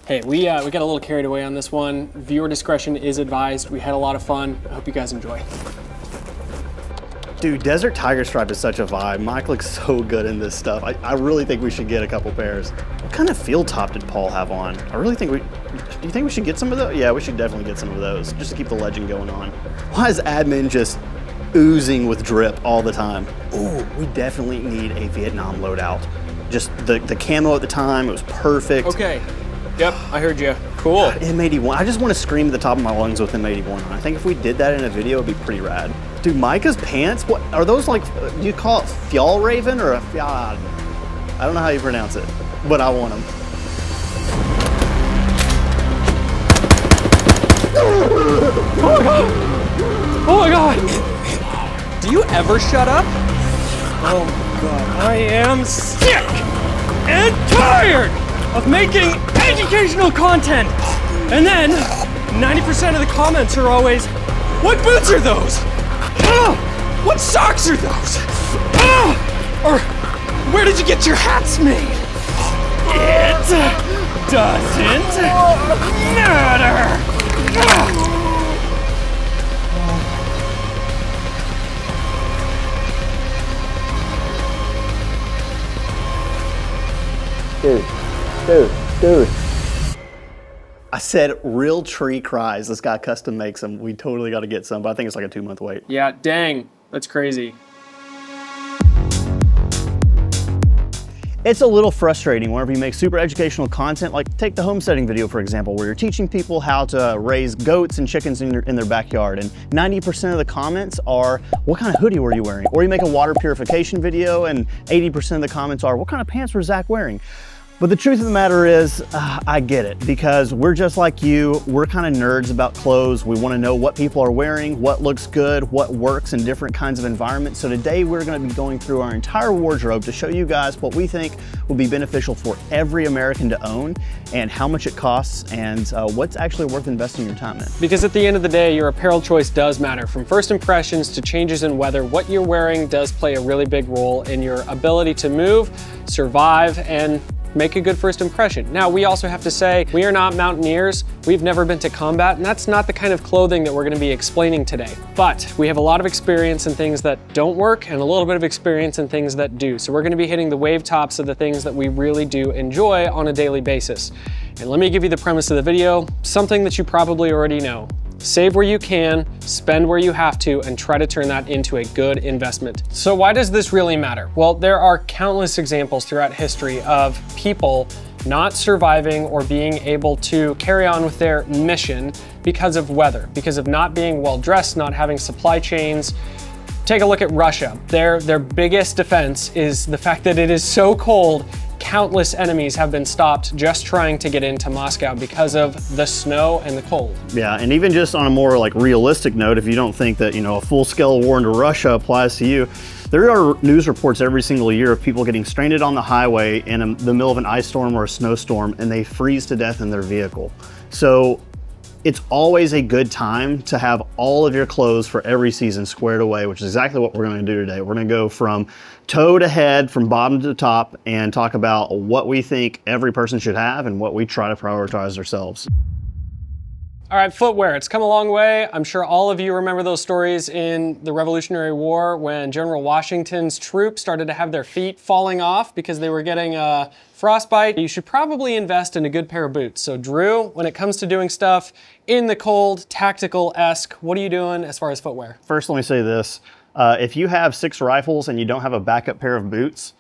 Hey, we got a little carried away on this one. Viewer discretion is advised. We had a lot of fun. I hope you guys enjoy. Dude, Desert Tiger Stripe is such a vibe. Mike looks so good in this stuff. I really think we should get a couple pairs. What kind of field top did Paul have on? I really think do you think we should get some of those? Yeah, we should definitely get some of those, just to keep the legend going on. Why is admin just oozing with drip all the time? Ooh, we definitely need a Vietnam loadout. Just the camo at the time, it was perfect. Okay, yep, I heard you. Cool. God, M81, I just want to scream at the top of my lungs with M81 on. I think if we did that in a video, it'd be pretty rad. Dude, Micah's pants, what are those, like, do you call it Fjall Raven or a Fjall? I don't know how you pronounce it, but I want them. Oh my God! Oh my God! Do you ever shut up? Oh my God, I am sick and tired of making educational content. And then 90% of the comments are always, what boots are those? What socks are those? Or where did you get your hats made? It doesn't matter. Dude. I said real tree cries. This guy custom makes them. We totally got to get some, but I think it's like a 2-month wait. Yeah, dang, that's crazy. It's a little frustrating whenever you make super educational content, like take the homesteading video, for example, where you're teaching people how to raise goats and chickens in their backyard. And 90% of the comments are, what kind of hoodie were you wearing? Or you make a water purification video and 80% of the comments are, what kind of pants was Zach wearing? But the truth of the matter is, I get it, because we're just like you. We're kind of nerds about clothes. We want to know what people are wearing, what looks good, what works in different kinds of environments. So today we're going to be going through our entire wardrobe to show you guys what we think will be beneficial for every American to own and how much it costs and what's actually worth investing your time in. Because at the end of the day, your apparel choice does matter. From first impressions to changes in weather, what you're wearing does play a really big role in your ability to move, survive, and make a good first impression. Now, we also have to say, we are not mountaineers. We've never been to combat, and that's not the kind of clothing that we're gonna be explaining today. But we have a lot of experience in things that don't work and a little bit of experience in things that do. So we're gonna be hitting the wave tops of the things that we really do enjoy on a daily basis. And let me give you the premise of the video, something that you probably already know. Save where you can, spend where you have to, and try to turn that into a good investment. So why does this really matter? Well, there are countless examples throughout history of people not surviving or being able to carry on with their mission because of weather, because of not being well dressed, not having supply chains. Take a look at Russia. Their biggest defense is the fact that it is so cold. Countless enemies have been stopped just trying to get into Moscow because of the snow and the cold. Yeah, and even just on a more like realistic note, if you don't think that, you know, a full-scale war into Russia applies to you, there are news reports every single year of people getting stranded on the highway in the middle of an ice storm or a snowstorm, and they freeze to death in their vehicle. So it's always a good time to have all of your clothes for every season squared away, which is exactly what we're going to do today. We're going to go from toe to head, from bottom to top, and talk about what we think every person should have and what we try to prioritize ourselves. All right, footwear, it's come a long way. I'm sure all of you remember those stories in the Revolutionary War when General Washington's troops started to have their feet falling off because they were getting frostbite. You should probably invest in a good pair of boots. So Drew, when it comes to doing stuff in the cold, tactical-esque, what are you doing as far as footwear? First, let me say this. If you have 6 rifles and you don't have a backup pair of boots,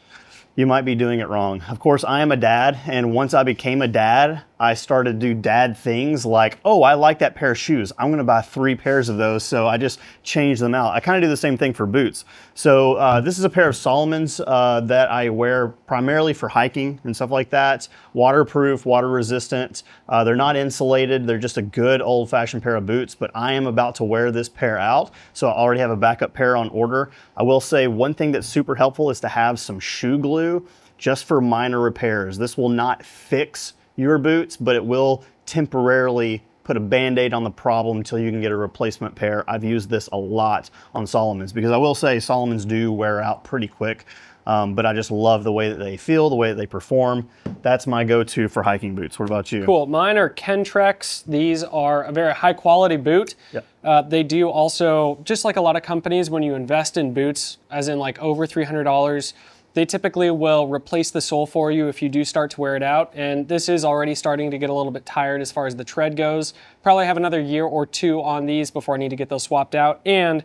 you might be doing it wrong. Of course, I am a dad, and once I became a dad, I started to do dad things like, oh, I like that pair of shoes. I'm gonna buy 3 pairs of those, so I just changed them out. I kind of do the same thing for boots. So this is a pair of Salomon's that I wear primarily for hiking and stuff like that. Waterproof, water resistant. They're not insulated. They're just a good old-fashioned pair of boots, but I am about to wear this pair out, so I already have a backup pair on order. I will say one thing that's super helpful is to have some shoe glue just for minor repairs. This will not fix your boots, but it will temporarily put a Band-Aid on the problem until you can get a replacement pair. I've used this a lot on Salomon's because I will say Salomon's do wear out pretty quick. but I just love the way that they feel, the way that they perform. That's my go-to for hiking boots. What about you? Cool. Mine are Kentreks. These are a very high quality boot. Yep. They do also, just like a lot of companies, when you invest in boots, as in like over $300, they typically will replace the sole for you if you do start to wear it out. And this is already starting to get a little bit tired as far as the tread goes. Probably have another year or two on these before I need to get those swapped out. And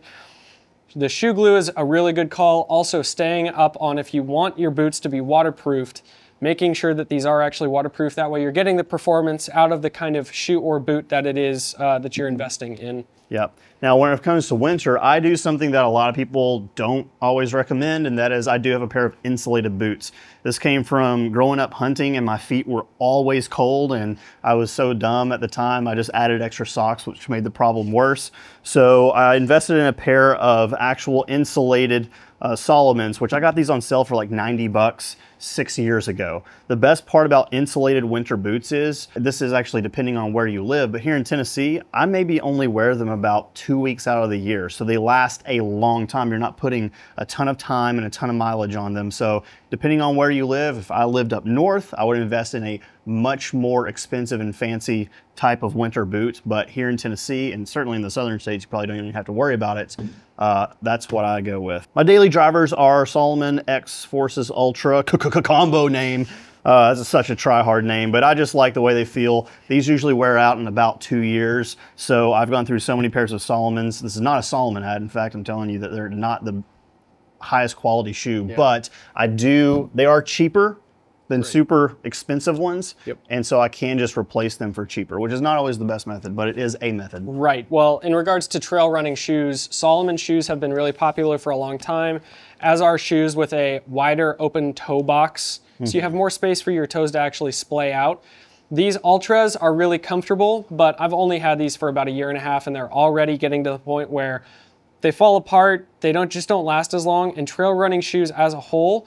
the shoe glue is a really good call. Also staying up on, if you want your boots to be waterproofed, making sure that these are actually waterproof. That way you're getting the performance out of the kind of shoe or boot that it is that you're investing in. Yep. Now, when it comes to winter, I do something that a lot of people don't always recommend, and that is I do have a pair of insulated boots. This came from growing up hunting, and my feet were always cold, and I was so dumb at the time, I just added extra socks, which made the problem worse. So I invested in a pair of actual insulated Solomons, which I got these on sale for like 90 bucks 6 years ago. The best part about insulated winter boots is, this is actually depending on where you live, but here in Tennessee, I maybe only wear them about 2 weeks out of the year. So they last a long time. You're not putting a ton of time and a ton of mileage on them. So depending on where you live, if I lived up north, I would invest in a much more expensive and fancy type of winter boot. But here in Tennessee, and certainly in the southern states, you probably don't even have to worry about it. That's what I go with. My daily drivers are Salomon X Forces Ultra, combo name. That's such a try-hard name, but I just like the way they feel. These usually wear out in about 2 years. So I've gone through so many pairs of Solomons. This is not a Salomon ad. In fact, I'm telling you that they're not the highest quality shoe, but they are cheaper than super expensive ones. Yep. And so I can just replace them for cheaper, which is not always the best method, but it is a method. Right. Well, in regards to trail running shoes, Salomon shoes have been really popular for a long time, as are shoes with a wider open toe box. So you have more space for your toes to actually splay out. These Ultras are really comfortable, but I've only had these for about 1.5 years, and they're already getting to the point where they fall apart. They just don't last as long. And trail running shoes as a whole,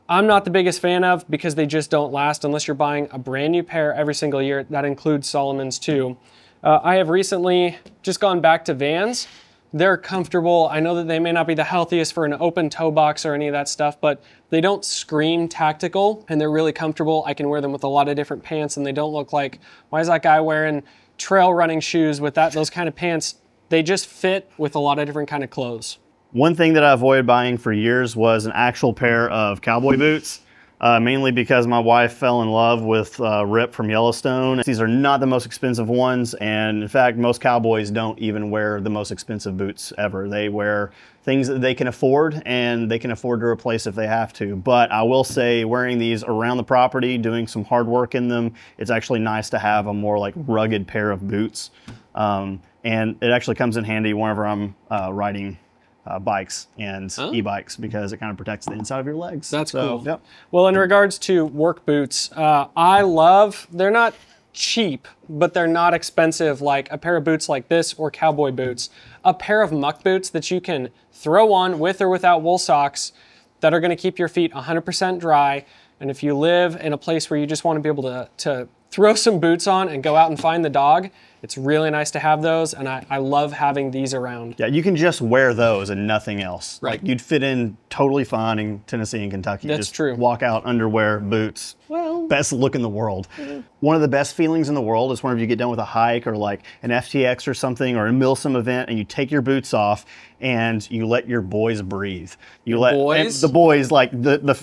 I'm not the biggest fan of, because they just don't last unless you're buying a brand new pair every single year. That includes Salomons too. I have recently just gone back to Vans. They're comfortable. I know that they may not be the healthiest for an open toe box or any of that stuff, but they don't scream tactical, and they're really comfortable. I can wear them with a lot of different pants, and they don't look like, why is that guy wearing trail running shoes with those kind of pants? They just fit with a lot of different kind of clothes. One thing that I avoided buying for years was an actual pair of cowboy boots, mainly because my wife fell in love with Rip from Yellowstone. These are not the most expensive ones, and in fact, most cowboys don't even wear the most expensive boots ever. They wear things that they can afford, and they can afford to replace if they have to. But I will say, wearing these around the property, doing some hard work in them, it's actually nice to have a more like rugged pair of boots. And it actually comes in handy whenever I'm riding bikes and e-bikes, because it kind of protects the inside of your legs. That's cool. Yep. Well, in regards to work boots, they're not cheap, but they're not expensive like a pair of boots like this or cowboy boots. A pair of muck boots that you can throw on with or without wool socks that are going to keep your feet 100% dry. And if you live in a place where you just want to be able to throw some boots on and go out and find the dog, it's really nice to have those, and I love having these around. Yeah, you can just wear those and nothing else. Right. Like, you'd fit in totally fine in Tennessee and Kentucky. That's just true. Walk out, underwear, boots. Well, best look in the world. One of the best feelings in the world is whenever you get done with a hike or like an FTX or something, or a Milsim event, and you take your boots off and you let your boys breathe. You let boys? The boys, like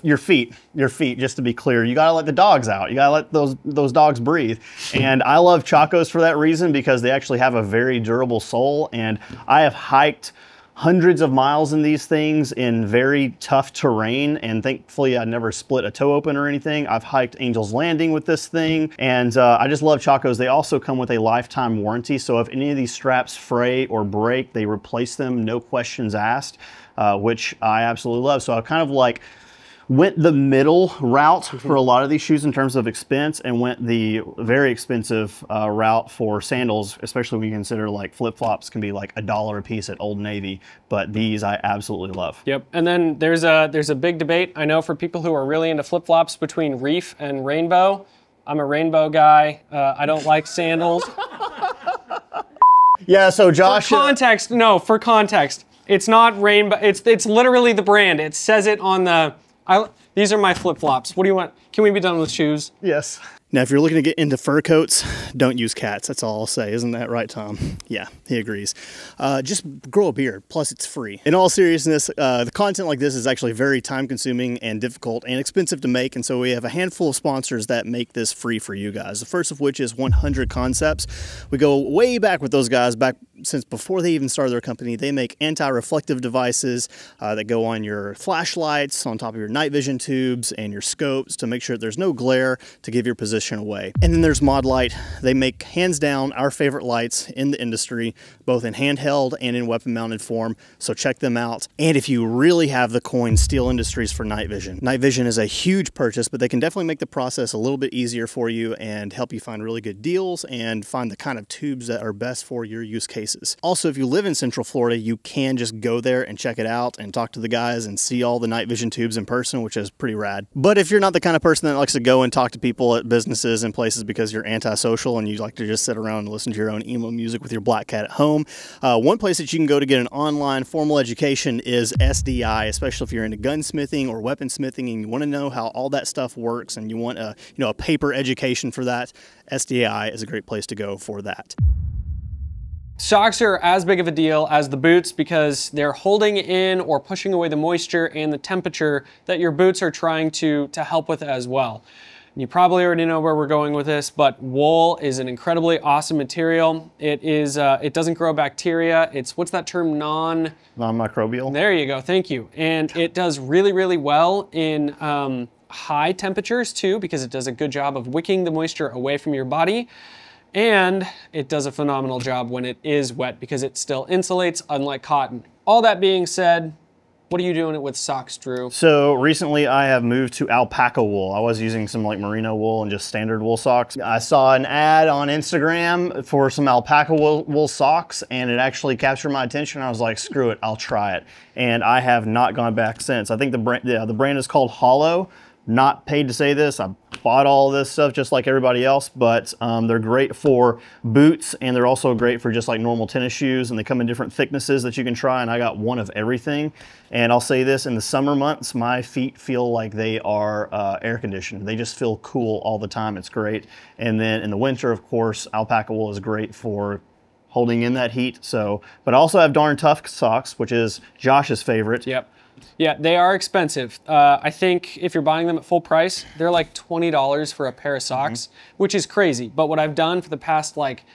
your feet, just to be clear. You gotta let the dogs out. You gotta let those dogs breathe. And I love Chacos for that reason, because they actually have a very durable sole. And I have hiked hundreds of miles in these things in very tough terrain, and thankfully I never split a toe open or anything. I've hiked Angel's Landing with this thing, and I just love Chacos. They also come with a lifetime warranty, so if any of these straps fray or break, they replace them, no questions asked, which I absolutely love. So I kind of like went the middle route for a lot of these shoes in terms of expense, and went the very expensive route for sandals, especially when you consider like flip-flops can be like $1 a piece at Old Navy, but these I absolutely love. Yep. And then there's a big debate, I know, for people who are really into flip-flops between Reef and Rainbow. I'm a Rainbow guy. I don't like sandals. Yeah, so Josh... For context, it's not Rainbow. It's literally the brand. It says it on These are my flip-flops. What do you want? Can we be done with shoes? Yes. Now, if you're looking to get into fur coats, don't use cats. That's all I'll say. Isn't that right, Tom? Yeah, he agrees. Just grow a beard. Plus, it's free. In all seriousness, the content like this is actually very time-consuming and difficult and expensive to make, and so we have a handful of sponsors that make this free for you guys. The first of which is 100 Concepts. We go way back with those guys, back since before they even started their company. They make anti-reflective devices that go on your flashlights, on top of your night vision tubes, and your scopes to make sure that there's no glare to give your position away. And then there's Mod Light. They make, hands down, our favorite lights in the industry, both in handheld and in weapon mounted form, so check them out. And if you really have the coin, Steel Industries for night vision. Night vision is a huge purchase, but they can definitely make the process a little bit easier for you and help you find really good deals and find the kind of tubes that are best for your use cases. Also, if you live in Central Florida, you can just go there and check it out and talk to the guys and see all the night vision tubes in person, which is pretty rad. But if you're not the kind of person that likes to go and talk to people at businesses and places because you're antisocial and you like to just sit around and listen to your own emo music with your black cat at home, one place that you can go to get an online formal education is SDI, especially if you're into gunsmithing or weaponsmithing and you want to know how all that stuff works and you want a paper education for that. SDI is a great place to go for that. Socks are as big of a deal as the boots because they're holding in or pushing away the moisture and the temperature that your boots are trying to help with as well. You probably already know where we're going with this, but wool is an incredibly awesome material. It doesn't grow bacteria. It's, what's that term, non-microbial? There you go, thank you. And it does really, really well in high temperatures too, because it does a good job of wicking the moisture away from your body. And it does a phenomenal job when it is wet because it still insulates, unlike cotton. All that being said, what are you doing with socks, Drew? So recently I have moved to alpaca wool. I was using some like merino wool and just standard wool socks. I saw an ad on Instagram for some alpaca wool socks and it actually captured my attention. I was like, screw it, I'll try it. And I have not gone back since. I think the brand is called Hollow. Not paid to say this. I bought all this stuff just like everybody else, but they're great for boots and they're also great for just like normal tennis shoes, and they come in different thicknesses that you can try, and I got one of everything. And I'll say this, in the summer months, my feet feel like they are air conditioned. They just feel cool all the time. It's great. And then in the winter, of course, alpaca wool is great for holding in that heat. So, but I also have Darn Tough socks, which is Josh's favorite. Yep. Yeah, they are expensive. I think if you're buying them at full price, they're like $20 for a pair of socks, which is crazy. But what I've done for the past like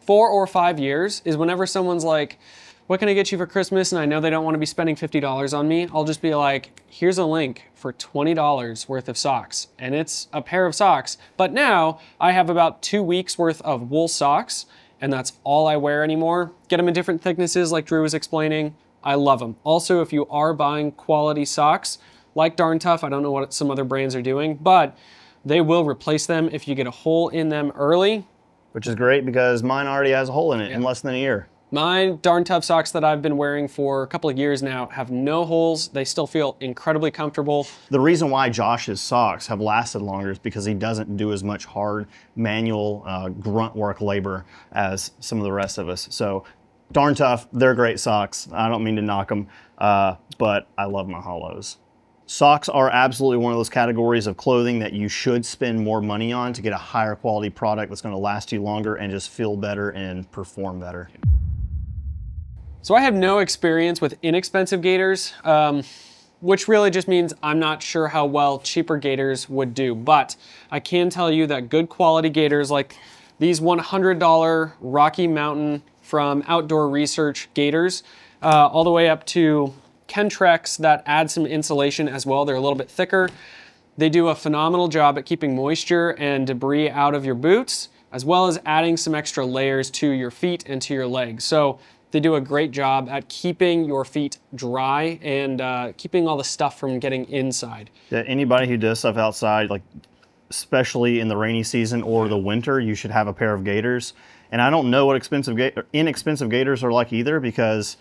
4 or 5 years is whenever someone's like, what can I get you for Christmas? And I know they don't want to be spending $50 on me, I'll just be like, here's a link for $20 worth of socks. And it's a pair of socks. But now I have about 2 weeks worth of wool socks, and that's all I wear anymore. Get them in different thicknesses like Drew was explaining. I love them. Also, if you are buying quality socks, like Darn Tough, I don't know what some other brands are doing, but they will replace them if you get a hole in them early. Which is great because mine already has a hole in it in less than a year. My Darn Tough socks that I've been wearing for a couple of years now have no holes. They still feel incredibly comfortable. The reason why Josh's socks have lasted longer is because he doesn't do as much hard manual grunt work labor as some of the rest of us. So Darn Tough, they're great socks. I don't mean to knock them, but I love my Hollows. Socks are absolutely one of those categories of clothing that you should spend more money on to get a higher quality product that's going to last you longer and just feel better and perform better. So I have no experience with inexpensive gaiters, which really just means I'm not sure how well cheaper gaiters would do. But I can tell you that good quality gaiters like these $100 Rocky Mountain from Outdoor Research gaiters, all the way up to Kentrex that add some insulation as well. They're a little bit thicker. They do a phenomenal job at keeping moisture and debris out of your boots, as well as adding some extra layers to your feet and to your legs. So they do a great job at keeping your feet dry and keeping all the stuff from getting inside. Yeah, anybody who does stuff outside, like especially in the rainy season or the winter, you should have a pair of gaiters. And I don't know what inexpensive gaiters are like either, because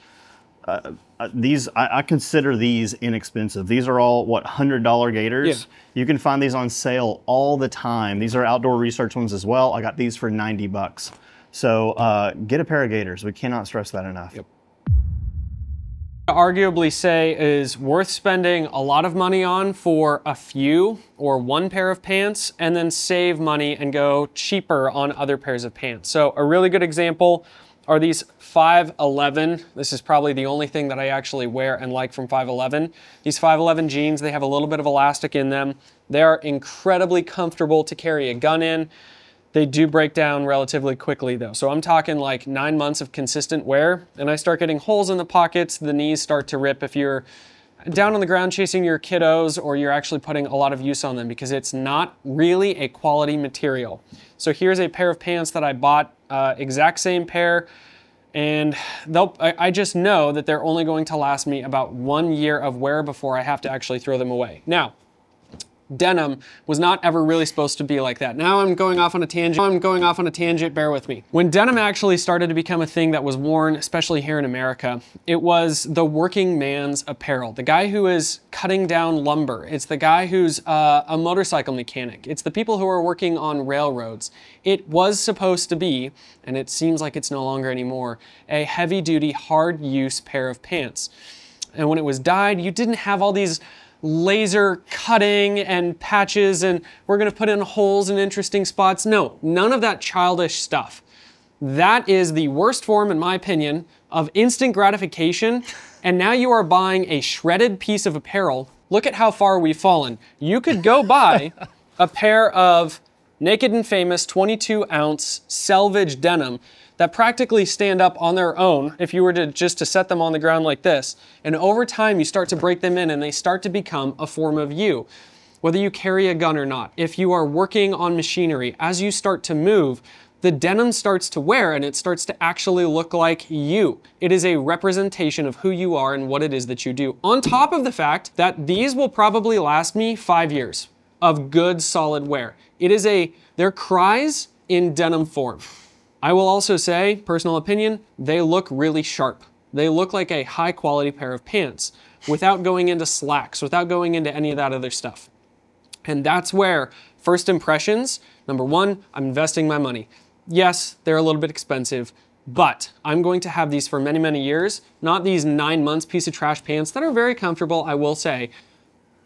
I consider these inexpensive. These are all, what, $100 gaiters? Yeah. You can find these on sale all the time. These are Outdoor Research ones as well. I got these for 90 bucks. So get a pair of gaiters. We cannot stress that enough. Yep. Arguably say is worth spending a lot of money on for a few or one pair of pants, and then save money and go cheaper on other pairs of pants. So a really good example are these 511. This is probably the only thing that I actually wear and like from 511. These 511 jeans, they have a little bit of elastic in them. They are incredibly comfortable to carry a gun in. They do break down relatively quickly though. So I'm talking like 9 months of consistent wear, and I start getting holes in the pockets, the knees start to rip if you're down on the ground chasing your kiddos or you're actually putting a lot of use on them, because it's not really a quality material. So here's a pair of pants that I bought, exact same pair, and I just know that they're only going to last me about 1 year of wear before I have to actually throw them away. Now, denim was not ever really supposed to be like that. Now I'm going off on a tangent, bear with me. When denim actually started to become a thing that was worn, especially here in America, it was the working man's apparel. The guy who is cutting down lumber. It's the guy who's a motorcycle mechanic. It's the people who are working on railroads. It was supposed to be, and it seems like it's no longer anymore, a heavy-duty, hard-use pair of pants. And when it was dyed, you didn't have all these laser cutting and patches and we're gonna put in holes in interesting spots. No, none of that childish stuff. That is the worst form, in my opinion, of instant gratification. And now you are buying a shredded piece of apparel. Look at how far we've fallen. You could go buy a pair of Naked and Famous 22-ounce selvage denim that practically stand up on their own if you were to just set them on the ground like this. And over time, you start to break them in and they start to become a form of you. Whether you carry a gun or not, if you are working on machinery, as you start to move, the denim starts to wear and it starts to actually look like you. It is a representation of who you are and what it is that you do. On top of the fact that these will probably last me 5 years of good solid wear. They're cries in denim form. I will also say, personal opinion, they look really sharp. They look like a high quality pair of pants without going into slacks, without going into any of that other stuff. And that's where first impressions, number one, I'm investing my money. Yes, they're a little bit expensive, but I'm going to have these for many, many years, not these 9 months piece of trash pants that are very comfortable, I will say,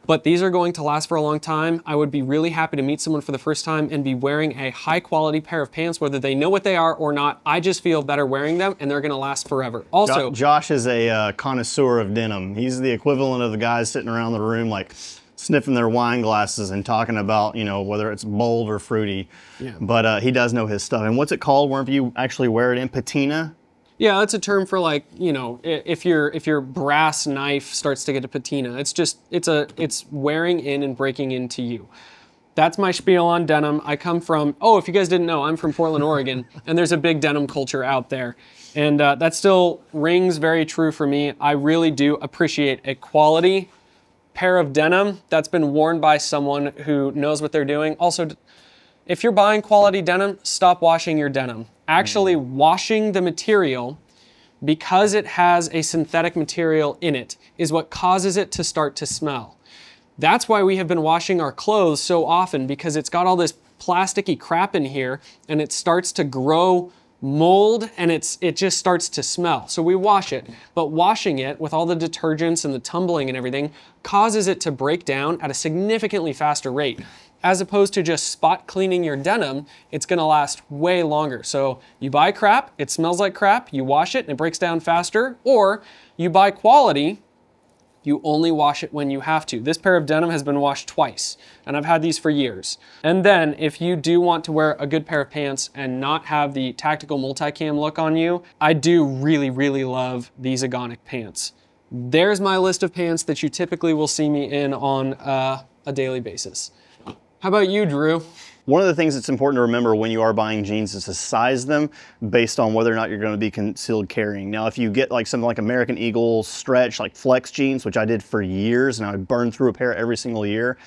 but these are going to last for a long time. I would be really happy to meet someone for the first time and be wearing a high quality pair of pants, whether they know what they are or not. I just feel better wearing them and they're gonna last forever. Also, Josh is a connoisseur of denim. He's the equivalent of the guys sitting around the room like sniffing their wine glasses and talking about, you know, whether it's bold or fruity. Yeah. But he does know his stuff. And what's it called whenever you actually wear it in? Patina? Yeah, that's a term for, like, you know, if your brass knife starts to get a patina. It's wearing in and breaking into you. That's my spiel on denim. I come from, oh, if you guys didn't know, I'm from Portland, Oregon, and there's a big denim culture out there. And that still rings very true for me. I really do appreciate a quality pair of denim that's been worn by someone who knows what they're doing. Also, if you're buying quality denim, stop washing your denim. Actually washing the material, because it has a synthetic material in it, is what causes it to start to smell. That's why we have been washing our clothes so often, because it's got all this plasticky crap in here and it starts to grow mold and it just starts to smell. So we wash it, but washing it with all the detergents and the tumbling and everything causes it to break down at a significantly faster rate. As opposed to just spot cleaning your denim, it's gonna last way longer. So you buy crap, it smells like crap, you wash it and it breaks down faster, or you buy quality, you only wash it when you have to. This pair of denim has been washed twice, and I've had these for years. And then if you do want to wear a good pair of pants and not have the tactical multicam look on you, I do really, really love these Agonic pants. There's my list of pants that you typically will see me in on a daily basis. How about you, Drew? One of the things that's important to remember when you are buying jeans is to size them based on whether or not you're going to be concealed carrying. Now, if you get like something like American Eagle stretch, like flex jeans, which I did for years, and I would burn through a pair every single year,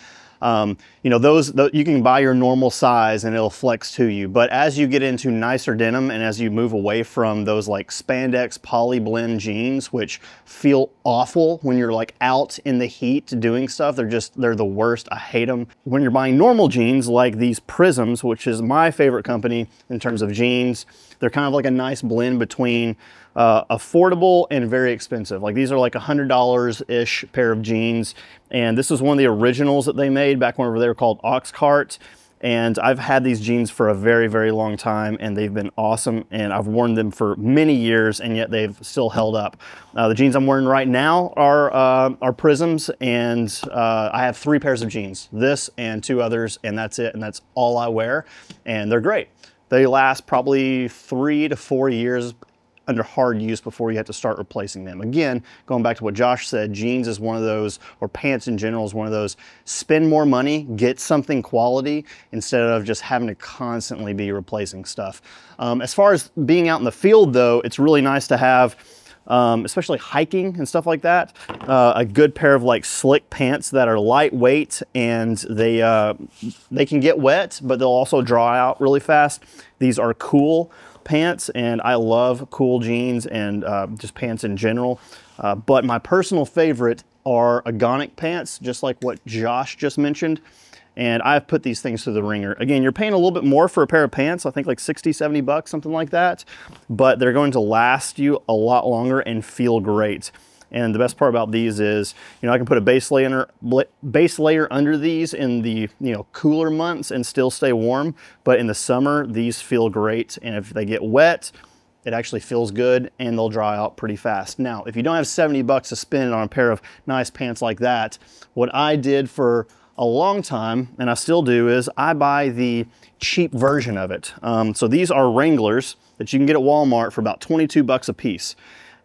you know, those you can buy your normal size and it'll flex to you. But as you get into nicer denim and as you move away from those like spandex poly blend jeans, which feel awful when you're like out in the heat doing stuff, they're the worst. I hate them. When you're buying normal jeans like these Prisms, which is my favorite company in terms of jeans, they're kind of like a nice blend between affordable and very expensive. Like these are like $100-ish pair of jeans. And this is one of the originals that they made back whenever they were called Oxcart. And I've had these jeans for a very, very long time, and they've been awesome. And I've worn them for many years, and yet they've still held up. The jeans I'm wearing right now are Prisms, and I have 3 pairs of jeans, this and 2 others, and that's it. And that's all I wear, and they're great. They last probably 3 to 4 years under hard use before you have to start replacing them. Again, going back to what Josh said, jeans is one of those, or pants in general is one of those, spend more money, get something quality instead of just having to constantly be replacing stuff. As far as being out in the field though, it's really nice to have, especially hiking and stuff like that, a good pair of like slick pants that are lightweight, and they can get wet, but they'll also dry out really fast. These are cool pants, and I love cool jeans and just pants in general. But my personal favorite are agonic pants, just like what Josh just mentioned. And I've put these things through the ringer. Again, you're paying a little bit more for a pair of pants, I think like 60, 70 bucks, something like that. But they're going to last you a lot longer and feel great. And the best part about these is, you know, I can put a base layer under these in the, you know, cooler months and still stay warm. But in the summer, these feel great. And if they get wet, it actually feels good, and they'll dry out pretty fast. Now, if you don't have 70 bucks to spend on a pair of nice pants like that, what I did for a long time, and I still do, is I buy the cheap version of it. So these are Wranglers that you can get at Walmart for about 22 bucks a piece.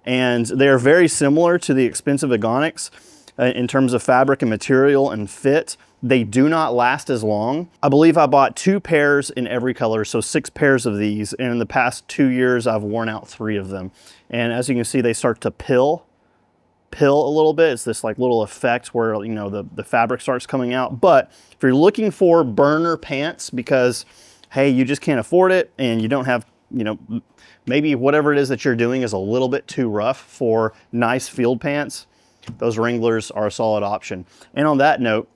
And they're very similar to the expensive Agonics in terms of fabric and material and fit. They do not last as long. I believe I bought 2 pairs in every color, so 6 pairs of these. And in the past 2 years, I've worn out 3 of them. And as you can see, they start to pill a little bit. It's this like little effect where, you know, the fabric starts coming out. But if you're looking for burner pants because, hey, you just can't afford it and you don't have, you know, maybe whatever it is that you're doing is a little bit too rough for nice field pants, those Wranglers are a solid option. And on that note,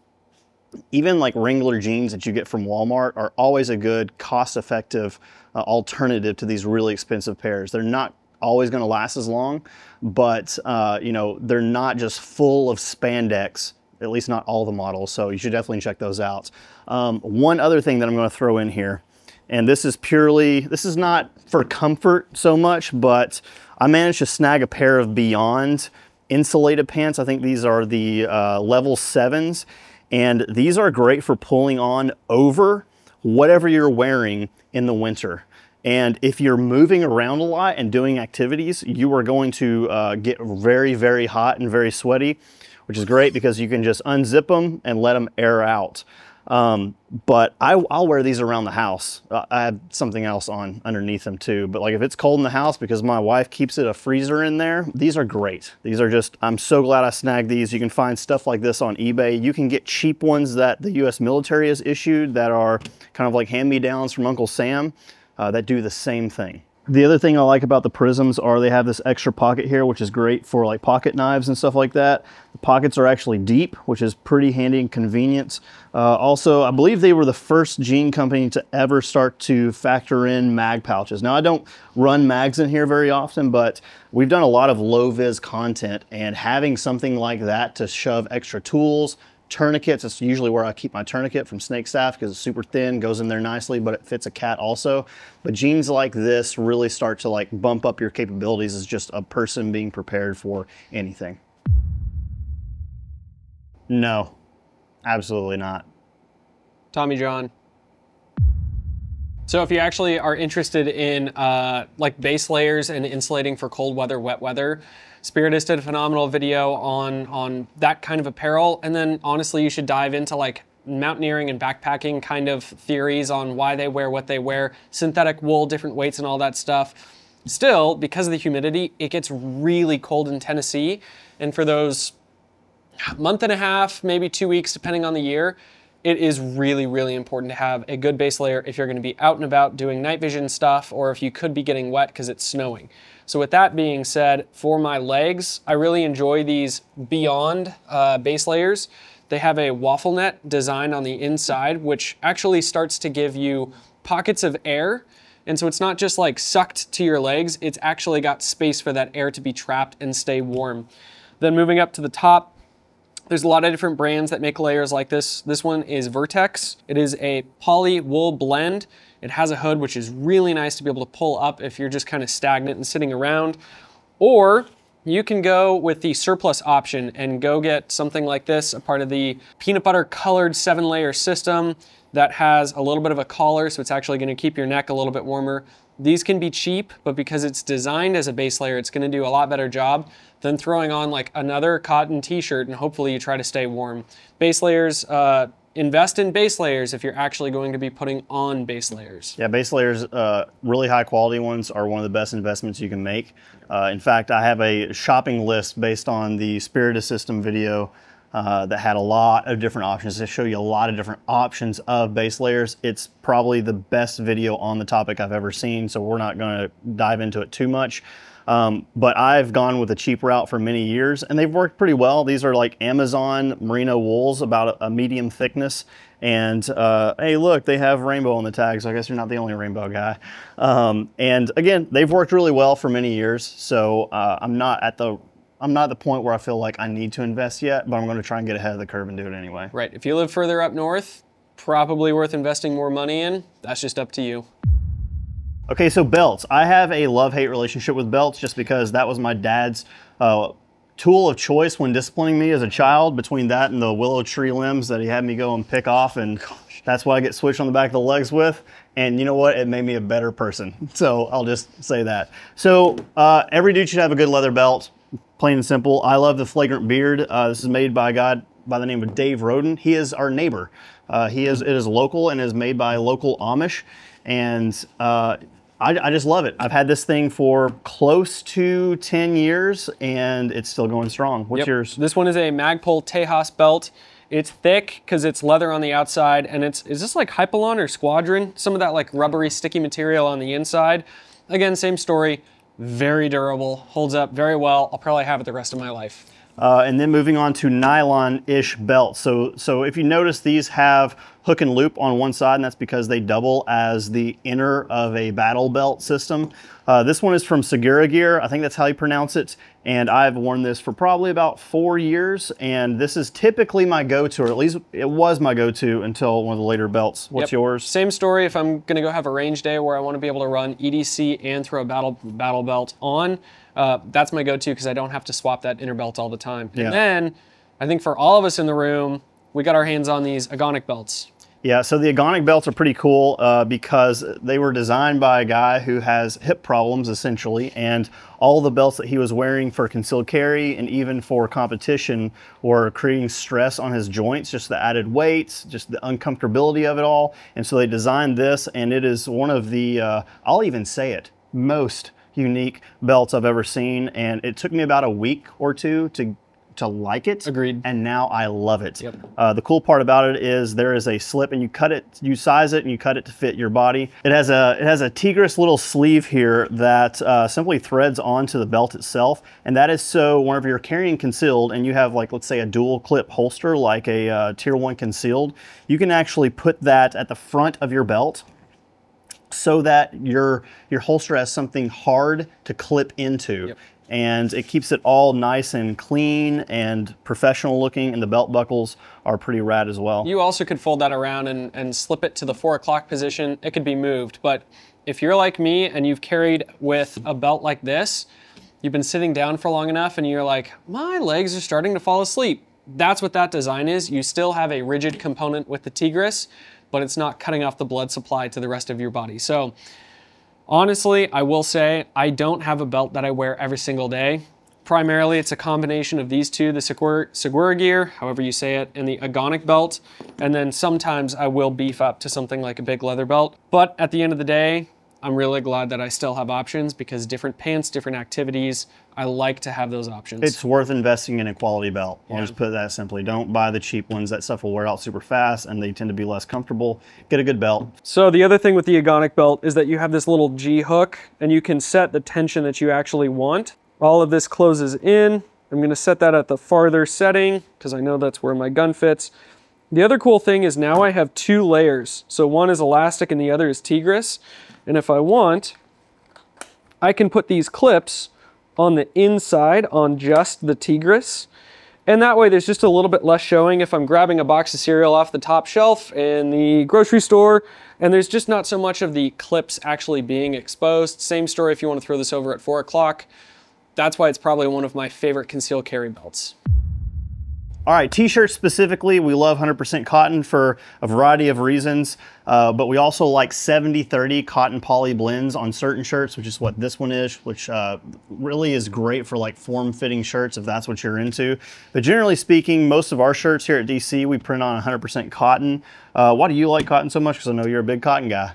even like Wrangler jeans that you get from Walmart are always a good cost-effective alternative to these really expensive pairs. They're not always going to last as long, but you know, they're not just full of spandex, at least not all the models, so you should definitely check those out. One other thing that I'm going to throw in here, and this is not for comfort so much, but I managed to snag a pair of Beyond insulated pants. I think these are the level 7s, and these are great for pulling on over whatever you're wearing in the winter. And if you're moving around a lot and doing activities, you are going to get very, very hot and very sweaty, which is great because you can just unzip them and let them air out. But I'll wear these around the house. I have something else on underneath them too. But like if it's cold in the house because my wife keeps a freezer in there, these are great. These are just, I'm so glad I snagged these. You can find stuff like this on eBay. You can get cheap ones that the US military has issued that are kind of like hand-me-downs from Uncle Sam that do the same thing. The other thing I like about the Prisms are they have this extra pocket here, which is great for like pocket knives and stuff like that. The pockets are actually deep, which is pretty handy and convenient. Also, I believe they were the first jean company to ever start to factor in mag pouches. Now, I don't run mags in here very often, but we've done a lot of low-vis content, and having something like that to shove extra tools, tourniquets, it's usually where I keep my tourniquet from Snake Staff because it's super thin, goes in there nicely, but it fits a cat also. But jeans like this really start to like bump up your capabilities as just a person being prepared for anything. No, absolutely not. Tommy John. So if you actually are interested in like base layers and insulating for cold weather, wet weather, Spiritist did a phenomenal video on that kind of apparel. And then honestly, you should dive into like mountaineering and backpacking kind of theories on why they wear what they wear, synthetic wool, different weights and all that stuff. Still, because of the humidity, it gets really cold in Tennessee. And for those month and a half, maybe 2 weeks, depending on the year, it is really, really important to have a good base layer if you're going to be out and about doing night vision stuff, or if you could be getting wet because it's snowing. So with that being said, for my legs, I really enjoy these Beyond base layers. They have a waffle net design on the inside, which actually starts to give you pockets of air And so it's not just like sucked to your legs, it's actually got space for that air to be trapped and stay warm. Then moving up to the top, there's a lot of different brands that make layers like this. This one is Vertex. It is a poly wool blend. It has a hood, which is really nice to be able to pull up if you're just kind of stagnant and sitting around. Or you can go with the surplus option and go get something like this, a part of the peanut butter colored 7-layer system that has a little bit of a collar, so it's actually gonna keep your neck a little bit warmer. These can be cheap, but because it's designed as a base layer, it's gonna do a lot better job than throwing on like another cotton t-shirt and hopefully you try to stay warm. Base layers, invest in base layers if you're actually going to be putting on base layers. Yeah, base layers, really high quality ones are one of the best investments you can make. In fact, I have a shopping list based on the Spirit System video that had a lot of different options. They show you a lot of different options of base layers. It's probably the best video on the topic I've ever seen, so we're not gonna dive into it too much. But I've gone with a cheap route for many years and they've worked pretty well. These are like Amazon merino wools, about a medium thickness. And hey, look, they have rainbow on the tag, so I guess you're not the only rainbow guy. And again, they've worked really well for many years. So I'm not at the point where I feel like I need to invest yet, but I'm going to try and get ahead of the curve and do it anyway. Right. If you live further up north, probably worth investing more money in. That's just up to you. Okay, so belts. I have a love-hate relationship with belts just because that was my dad's tool of choice when disciplining me as a child. Between that and the willow tree limbs that he had me go and pick off, and that's what I get switched on the back of the legs with. And you know what? It made me a better person. So I'll just say that. So every dude should have a good leather belt, plain and simple. I love the Flagrant Beard. This is made by a guy by the name of Dave Roden. He is our neighbor. It is local and is made by local Amish. And I just love it. I've had this thing for close to 10 years and it's still going strong. What's yours? This one is a Magpul Tejas belt. It's thick because it's leather on the outside, and is this like Hypalon or Squadron? Some of that like rubbery, sticky material on the inside. Again, same story, very durable, holds up very well. I'll probably have it the rest of my life. And then moving on to nylon-ish belts. So if you notice, these have hook and loop on one side, and that's because they double as the inner of a battle belt system. This one is from Segura Gear. I think that's how you pronounce it. And I've worn this for probably about 4 years. And this is typically my go-to, or at least it was my go-to until one of the later belts. What's yours? Same story. If I'm gonna go have a range day where I wanna be able to run EDC and throw a battle belt on, that's my go-to because I don't have to swap that inner belt all the time. And then I think for all of us in the room, we got our hands on these Agonic belts. Yeah, so the Agonic belts are pretty cool because they were designed by a guy who has hip problems, essentially, and all the belts that he was wearing for concealed carry and even for competition were creating stress on his joints, just the added weights, just the uncomfortability of it all. And so they designed this, and it is one of the, I'll even say it, most unique belts I've ever seen. And it took me about a week or two to like it. Agreed. And now I love it. The cool part about it is there is a slip, and you cut it, you size it, and you cut it to fit your body. It has a Tigris little sleeve here that simply threads onto the belt itself, and that is so whenever you're carrying concealed and you have, like, let's say a dual clip holster like a Tier 1 concealed, you can actually put that at the front of your belt so that your holster has something hard to clip into. And it keeps it all nice and clean and professional looking, and the belt buckles are pretty rad as well. You also could fold that around and slip it to the 4 o'clock position. It could be moved, but if you're like me and you've carried with a belt like this, you've been sitting down for long enough and you're like, my legs are starting to fall asleep. That's what that design is. You still have a rigid component with the Tigris, but it's not cutting off the blood supply to the rest of your body. So honestly, I will say I don't have a belt that I wear every single day. Primarily, it's a combination of these two, the Segura Gear, however you say it, and the Agonic belt. And then sometimes I will beef up to something like a big leather belt. But at the end of the day, I'm really glad that I still have options because different pants, different activities, I like to have those options. It's worth investing in a quality belt. I'll just put it that simply. Don't buy the cheap ones. That stuff will wear out super fast and they tend to be less comfortable. Get a good belt. So the other thing with the Agonic belt is that you have this little G hook and you can set the tension that you actually want. All of this closes in. I'm gonna set that at the farther setting because I know that's where my gun fits. The other cool thing is now I have 2 layers. So one is elastic and the other is Tigris. And if I want, I can put these clips on the inside on just the Tigris. And that way there's just a little bit less showing if I'm grabbing a box of cereal off the top shelf in the grocery store, and there's just not so much of the clips actually being exposed. Same story if you want to throw this over at 4 o'clock. That's why it's probably one of my favorite concealed carry belts. All right, t-shirts specifically, we love 100% cotton for a variety of reasons, but we also like 70-30 cotton poly blends on certain shirts, which is what this one is, which really is great for like form-fitting shirts if that's what you're into. But generally speaking, most of our shirts here at DC, we print on 100% cotton. Why do you like cotton so much? Because I know you're a big cotton guy.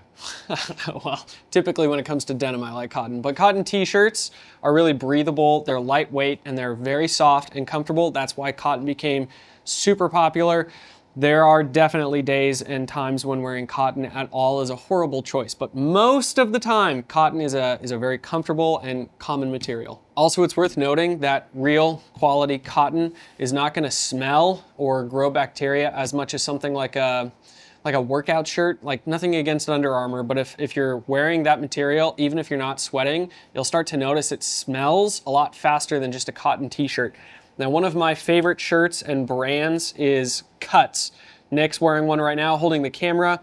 Well, typically when it comes to denim, I like cotton, but cotton t-shirts are really breathable, they're lightweight, and they're very soft and comfortable. That's why cotton became super popular. There are definitely days and times when wearing cotton at all is a horrible choice, but most of the time, cotton is a very comfortable and common material. Also, it's worth noting that real quality cotton is not gonna smell or grow bacteria as much as something like a workout shirt. Like, nothing against Under Armour, but if you're wearing that material, even if you're not sweating, you'll start to notice it smells a lot faster than just a cotton t-shirt. Now, one of my favorite shirts and brands is Cuts. Nick's wearing one right now, holding the camera.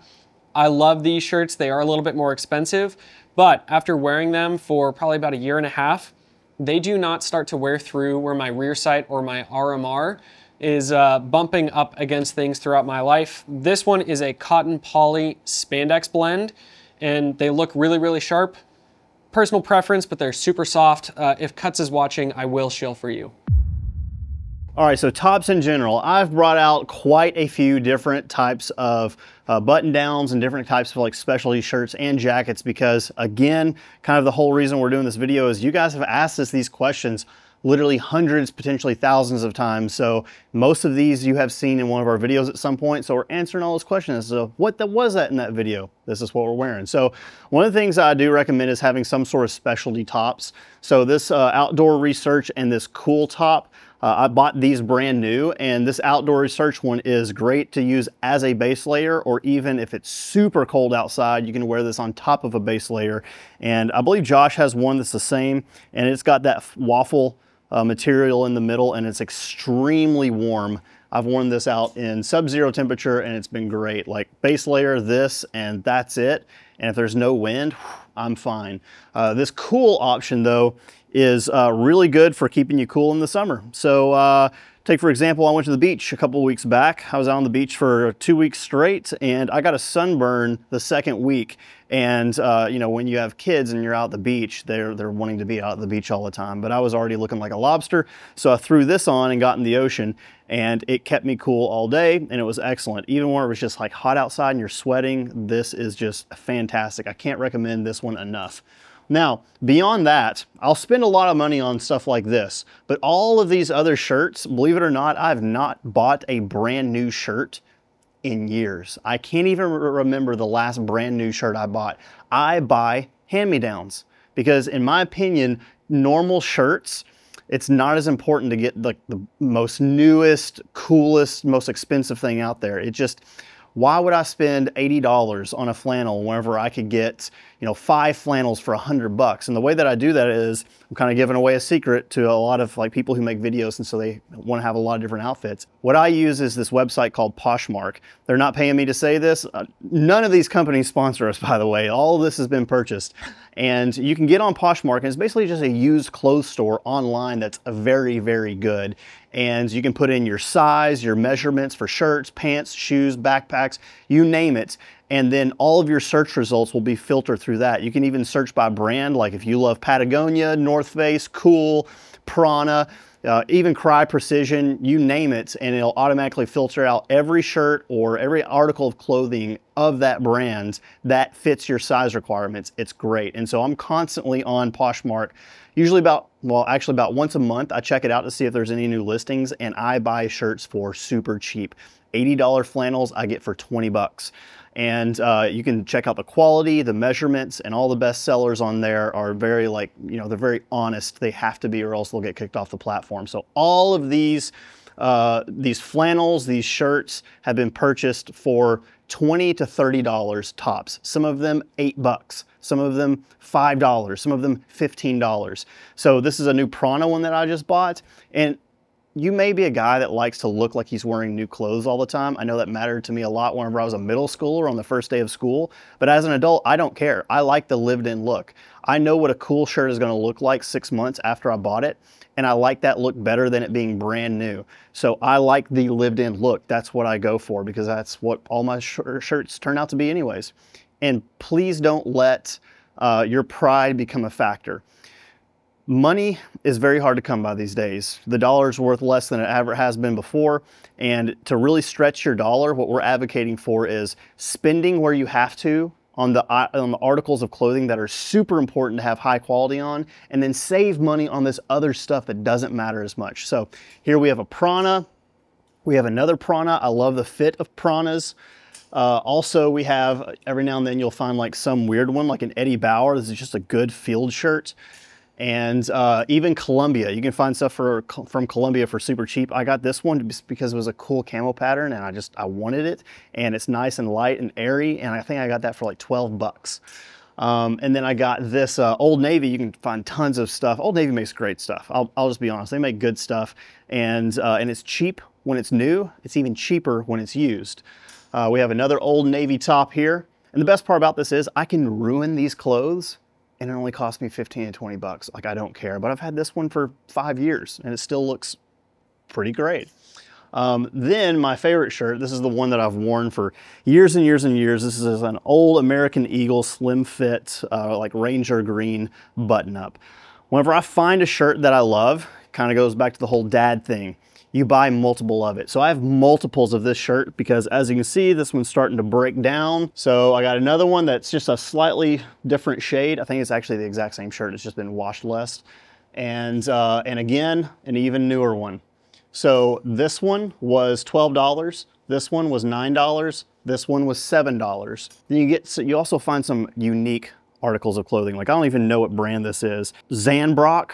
I love these shirts. They are a little bit more expensive, but after wearing them for probably about 1.5 years, they do not start to wear through where my rear sight or my RMR is bumping up against things throughout my life. This one is a cotton poly spandex blend, and they look really, really sharp. Personal preference, but they're super soft. If Cuts is watching, I will shill for you. All right, so tops in general, I've brought out quite a few different types of button downs and different types of like specialty shirts and jackets because, again, kind of the whole reason we're doing this video is you guys have asked us these questions literally hundreds, potentially thousands of times. So most of these you have seen in one of our videos at some point. So we're answering all those questions. So what was that in that video? This is what we're wearing. So one of the things I do recommend is having some sort of specialty tops. So this Outdoor Research and this Cool top, I bought these brand new, and this Outdoor Research one is great to use as a base layer, or even if it's super cold outside, you can wear this on top of a base layer. And I believe Josh has one that's the same, and it's got that waffle material in the middle, and it's extremely warm. I've worn this out in sub-zero temperature, and it's been great. Like base layer, this, and that's it. And if there's no wind, I'm fine. This Cool option, though, is really good for keeping you cool in the summer. So take, for example, I went to the beach a couple of weeks back. I was out on the beach for 2 weeks straight, and I got a sunburn the second week. And you know, when you have kids and you're out at the beach, they're wanting to be out at the beach all the time. But I was already looking like a lobster, so I threw this on and got in the ocean, and it kept me cool all day, and it was excellent. Even when it was just like hot outside and you're sweating, this is just fantastic. I can't recommend this one enough. Now, beyond that, I'll spend a lot of money on stuff like this, but all of these other shirts, believe it or not, I've not bought a brand new shirt in years. I can't even remember the last brand new shirt I bought. I buy hand-me-downs because, in my opinion, normal shirts, it's not as important to get like the most newest, coolest, most expensive thing out there. It just, why would I spend $80 on a flannel whenever I could get, you know, 5 flannels for $100? And the way that I do that is I'm kind of giving away a secret to a lot of like people who make videos, and so they want to have a lot of different outfits. What I use is this website called Poshmark. They're not paying me to say this. None of these companies sponsor us, by the way. All of this has been purchased. And you can get on Poshmark, and it's basically just a used clothes store online that's very, very good. And you can put in your size, your measurements for shirts, pants, shoes, backpacks, you name it. And then all of your search results will be filtered through that. You can even search by brand, like if you love Patagonia, North Face, Cool, Prana, even Cry Precision, you name it, and it'll automatically filter out every shirt or every article of clothing of that brand that fits your size requirements. It's great. And so I'm constantly on Poshmark, usually about once a month. I check it out to see if there's any new listings, and I buy shirts for super cheap. $80 flannels I get for 20 bucks. And you can check out the quality, the measurements, and all the best sellers on there are very, like, you know, they're very honest. They have to be, or else they'll get kicked off the platform. So all of these These flannels, these shirts have been purchased for $20 to $30 tops. Some of them $8, some of them $5, some of them $15. So this is a new Prana one that I just bought. And you may be a guy that likes to look like he's wearing new clothes all the time. I know that mattered to me a lot whenever I was a middle schooler on the first day of school, but as an adult, I don't care. I like the lived-in look. I know what a cool shirt is gonna look like 6 months after I bought it, and I like that look better than it being brand new. So I like the lived-in look. That's what I go for because that's what all my shirts turn out to be anyways. And please don't let your pride become a factor. Money is very hard to come by these days. The dollar is worth less than it ever has been before. And to really stretch your dollar, what we're advocating for is spending where you have to on the articles of clothing that are super important to have high quality on, and then save money on this other stuff that doesn't matter as much. So here we have a Prana. We have another Prana. I love the fit of Pranas. Also, we have, every now and then you'll find like some weird one, like an Eddie Bauer. This is just a good field shirt. And even Columbia, you can find stuff from Columbia for super cheap. I got this one just because it was a cool camo pattern and I wanted it. And it's nice and light and airy. And I think I got that for like 12 bucks. And then I got this Old Navy. You can find tons of stuff. Old Navy makes great stuff. I'll just be honest. They make good stuff. And it's cheap when it's new. It's even cheaper when it's used. We have another Old Navy top here. And the best part about this is I can ruin these clothes and it only cost me 15 to 20 bucks. Like, I don't care, but I've had this one for 5 years and it still looks pretty great. Then my favorite shirt, this is the one that I've worn for years and years and years. This is an old American Eagle slim fit, like Ranger green button up. Whenever I find a shirt that I love, kind of goes back to the whole dad thing. You buy multiple of it. So I have multiples of this shirt because as you can see, this one's starting to break down. So I got another one that's just a slightly different shade. I think it's actually the exact same shirt. It's just been washed less. And again, an even newer one. So this one was $12. This one was $9. This one was $7. Then you also find some unique articles of clothing. Like, I don't even know what brand this is. Zanbrock,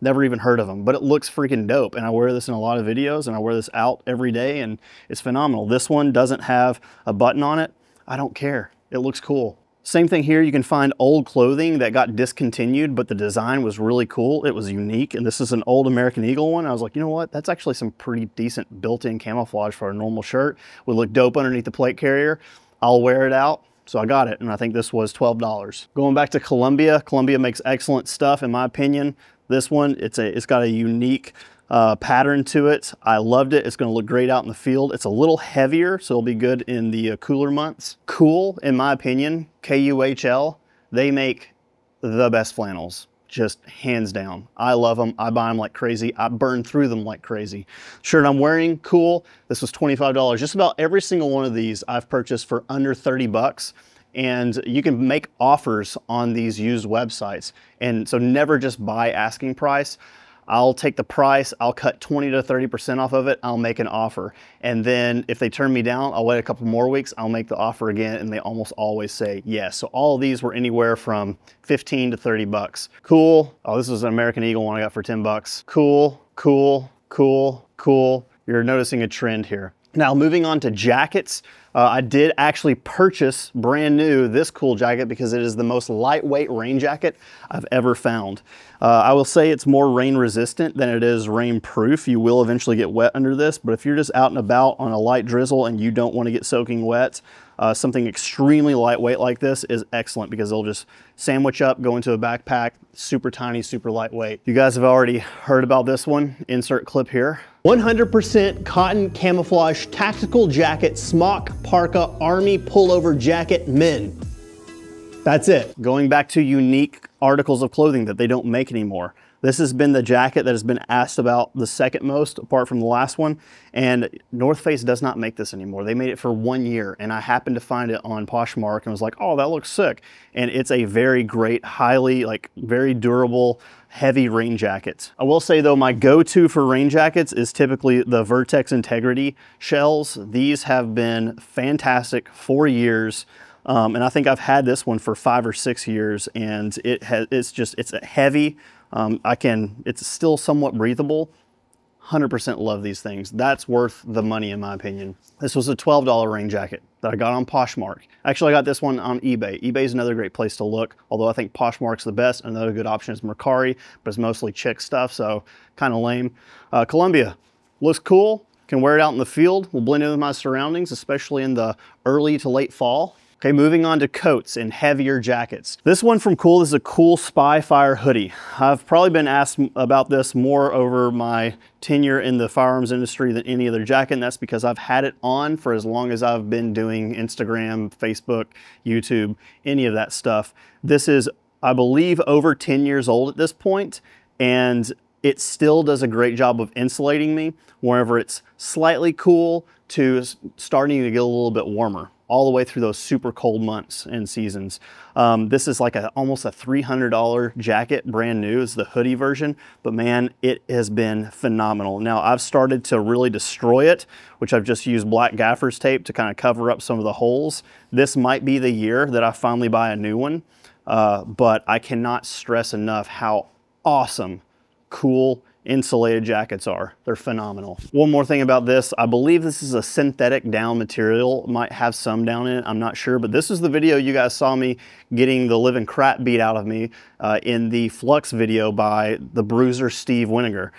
never even heard of them, but it looks freaking dope. And I wear this in a lot of videos and I wear this out every day and it's phenomenal. This one doesn't have a button on it. I don't care. It looks cool. Same thing here. You can find old clothing that got discontinued, but the design was really cool. It was unique. And this is an old American Eagle one. I was like, you know what? That's actually some pretty decent built-in camouflage for a normal shirt. Would look dope underneath the plate carrier. I'll wear it out. So I got it, and I think this was $12. Going back to Columbia, Columbia makes excellent stuff in my opinion. This one, it's got a unique pattern to it. I loved it. It's gonna look great out in the field. It's a little heavier, so it'll be good in the cooler months. Kool, in my opinion, K-U-H-L, they make the best flannels. Just hands down. I love them. I buy them like crazy. I burn through them like crazy. Shirt I'm wearing, Kool. This was $25. Just about every single one of these I've purchased for under 30 bucks. And you can make offers on these used websites. And so never just buy asking price. I'll take the price, I'll cut 20 to 30% off of it, I'll make an offer. And then if they turn me down, I'll wait a couple more weeks, I'll make the offer again, and they almost always say yes. So all of these were anywhere from 15 to 30 bucks. Kool. Oh, this is an American Eagle one I got for 10 bucks. Kool, Kool, Kool, Kool. You're noticing a trend here. Now moving on to jackets, I did actually purchase brand new this Kool jacket because it is the most lightweight rain jacket I've ever found. I will say it's more rain resistant than it is rain proof. You will eventually get wet under this, but if you're just out and about on a light drizzle and you don't want to get soaking wet, something extremely lightweight like this is excellent because it'll just sandwich up, go into a backpack, super tiny, super lightweight. You guys have already heard about this one. Insert clip here. 100% cotton camouflage tactical jacket, smock, parka, army pullover jacket, men. That's it. Going back to unique articles of clothing that they don't make anymore. This has been the jacket that has been asked about the second most, apart from the last one. And North Face does not make this anymore. They made it for 1 year, and I happened to find it on Poshmark and was like, oh, that looks sick. And it's a very great, highly, very durable, heavy rain jacket. I will say though, my go-to for rain jackets is typically the Vertex Integrity shells. These have been fantastic for years. And I think I've had this one for 5 or 6 years, and it's heavy. It's still somewhat breathable. 100% love these things. That's worth the money in my opinion. This was a $12 rain jacket that I got on Poshmark. Actually, I got this one on eBay. eBay is another great place to look, although I think Poshmark's the best. Another good option is Mercari, but it's mostly chick stuff, so kind of lame. Columbia, looks cool. Can wear it out in the field. Will blend in with my surroundings, especially in the early to late fall. Okay, moving on to coats and heavier jackets. This one from Cool is a Cool Spy Fire hoodie. I've probably been asked about this more over my tenure in the firearms industry than any other jacket, and that's because I've had it on for as long as I've been doing Instagram, Facebook, YouTube, any of that stuff. This is, I believe, over 10 years old at this point, and it still does a great job of insulating me whenever it's slightly cool to starting to get a little bit warmer, all the way through those super cold months and seasons. This is like almost a $300 jacket, brand new. It's the hoodie version, but man, it has been phenomenal. Now I've started to really destroy it, which I've just used black gaffer's tape to kind of cover up some of the holes. This might be the year that I finally buy a new one, but I cannot stress enough how awesome Cool insulated jackets are. They're phenomenal. One more thing about this, I believe this is a synthetic down material. Might have some down in it, I'm not sure, but this is the video you guys saw me getting the living crap beat out of me in the Flux video by the bruiser Steve Winiger.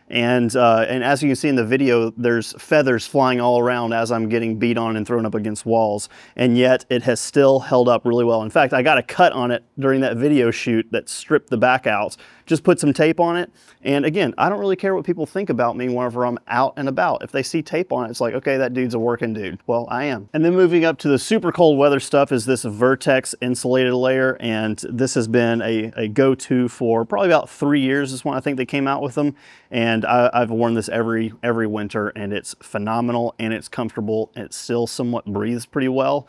And as you can see in the video, there's feathers flying all around as I'm getting beat on and thrown up against walls. And yet it has still held up really well. In fact, I got a cut on it during that video shoot that stripped the back out. Just put some tape on it. And again, I don't really care what people think about me whenever I'm out and about. If they see tape on it, it's like, okay, that dude's a working dude. Well, I am. And then moving up to the super cold weather stuff is this Vertex insulated layer. And this has been a go-to for probably about 3 years is when I think they came out with them. And I've worn this every winter, and it's phenomenal and it's comfortable. And it still somewhat breathes pretty well.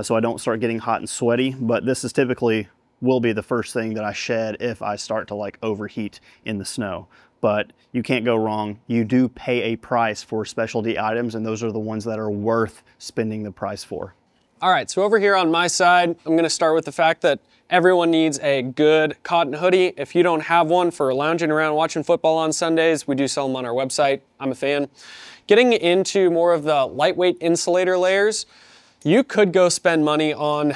So I don't start getting hot and sweaty, but this is typically will be the first thing that I shed if I start to like overheat in the snow. But you can't go wrong. You do pay a price for specialty items, and those are the ones that are worth spending the price for. All right, so over here on my side, I'm gonna start with the fact that everyone needs a good cotton hoodie. If you don't have one for lounging around watching football on Sundays, we do sell them on our website. I'm a fan. Getting into more of the lightweight insulator layers, you could go spend money on,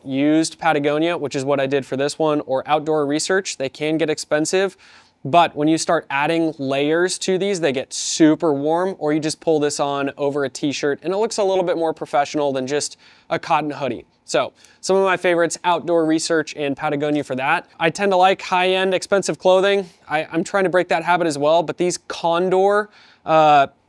used Patagonia, which is what I did for this one, or Outdoor Research. They can get expensive, but when you start adding layers to these, they get super warm, or you just pull this on over a t-shirt and it looks a little bit more professional than just a cotton hoodie. So some of my favorites, Outdoor Research and Patagonia for that. I tend to like high-end expensive clothing. I'm trying to break that habit as well, but these Condor,